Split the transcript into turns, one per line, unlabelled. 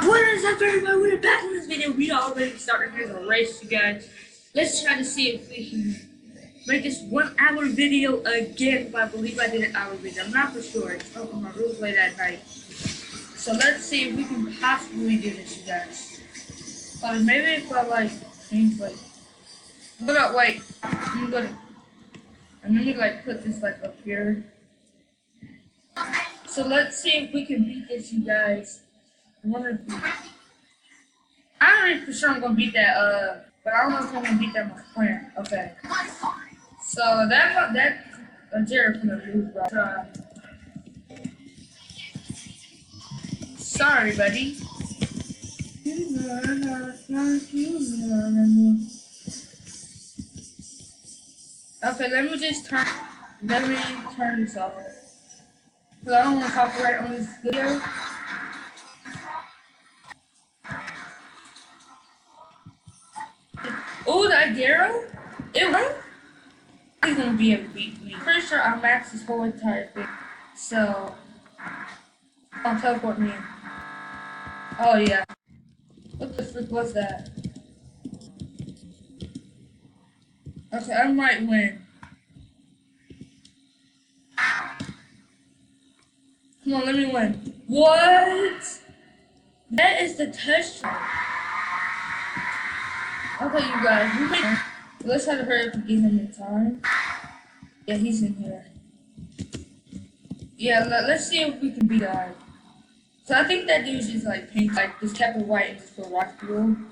What is up, everybody? We're back in this video. We already started here's a race, you guys. Let's try to see if we can make this 1 hour video again. But I believe I did an hour video. I'm not for sure. It's open my rules late at night. So let's see if we can possibly do this, you guys. Maybe if I like change let me put this up here. So let's see if we can beat this, you guys. I'm already for sure I'm gonna beat that, but I don't know if I'm gonna beat that much plan. Okay. So that Jared's gonna lose, bro. Sorry, buddy. Okay, let me turn this off. Cause I don't want to copyright on this video. Oh, that Darrow? It won't. He's gonna be able to beat me. Pretty sure I maxed this whole entire thing. So, I'll teleport me in. Oh yeah. What the frick was that? Okay, I might win. Come on, let me win. What? That is the test track. Okay, you guys, let's try to hurry up and get him in time. Yeah, he's in here. Yeah, let's see if we can beat that. So I think that dude's just pink, just kept it white and just put rock through.